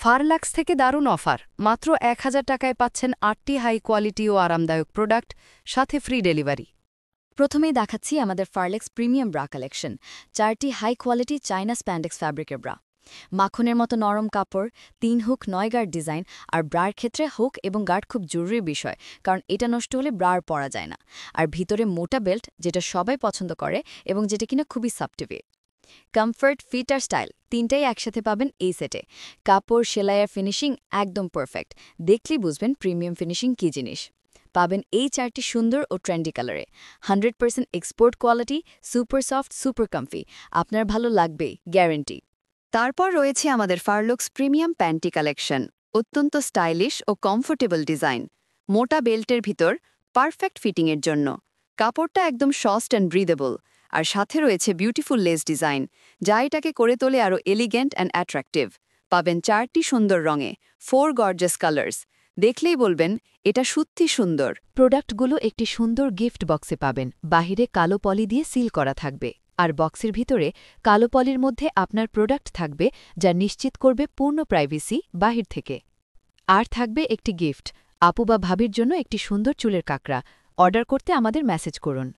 ফারলাক্স থেকে দারুণ অফার, মাত্র ১,০০০ টাকায় পাচ্ছেন ৮টি হাই কোয়ালিটি ও আরামদায়ক প্রোডাক্ট, সাথে ফ্রি ডেলিভারি। প্রথমেই দেখাচ্ছি আমাদের ফারলেক্স প্রিমিয়াম ব্রা কালেকশন, 4টি হাই কোয়ালিটি চাইনা স্প্যান্ডেক্স ফ্যাব্রিকের ব্রা। মাখনের মতো নরম কাপড়, 3 হুক 9 গার্ড ডিজাইন, আর ব্রার ক্ষেত্রে হুক এবং গার্ড খুব জরুরি বিষয়, কারণ এটা নষ্ট হলে ব্রার পরা যায় না। আর ভিতরে মোটা বেল্ট, যেটা সবাই পছন্দ করে এবং যেটা কিনা খুবই সাবটিভি। কমফর্ট, ফিট আর স্টাইল তিনটাই একসাথে পাবেন এই সেটে। কাপড়, সেলাই আর ফিনিশিং একদম পারফেক্ট, দেখলেই বুঝবেন প্রিমিয়াম ফিনিশিং কী জিনিস। পাবেন এই 4টি সুন্দর ও ট্রেন্ডি কালারে, 100% export quality, super soft, super comfy, আপনার ভালো লাগবেই, গ্যারেন্টি। তারপর রয়েছে আমাদের ফারলুক্স প্রিমিয়াম প্যান্টি কালেকশন, অত্যন্ত স্টাইলিশ ও কমফোর্টেবল ডিজাইন, মোটা বেল্টের ভিতর, পারফেক্ট ফিটিংয়ের জন্য। কাপড়টা একদম সফট অ্যান্ড ব্রিদেবল, আর সাথে রয়েছে বিউটিফুল লেস ডিজাইন, যা এটাকে করে তোলে আরও এলিগেন্ট অ্যান্ড অ্যাট্রাকটিভ। পাবেন 4টি সুন্দর রঙে, 4 গর্জাস কালার্স, দেখলেই বলবেন এটা সত্যি সুন্দর। প্রোডাক্টগুলো একটি সুন্দর গিফট বক্সে পাবেন, বাহিরে কালো পলি দিয়ে সিল করা থাকবে, আর বক্সের ভিতরে কালো পলির মধ্যে আপনার প্রোডাক্ট থাকবে, যা নিশ্চিত করবে পূর্ণ প্রাইভেসি বাহির থেকে। আর থাকবে একটি গিফট, আপু বা ভাবির জন্য একটি সুন্দর চুলের কাঁকড়া। অর্ডার করতে আমাদের মেসেজ করুন।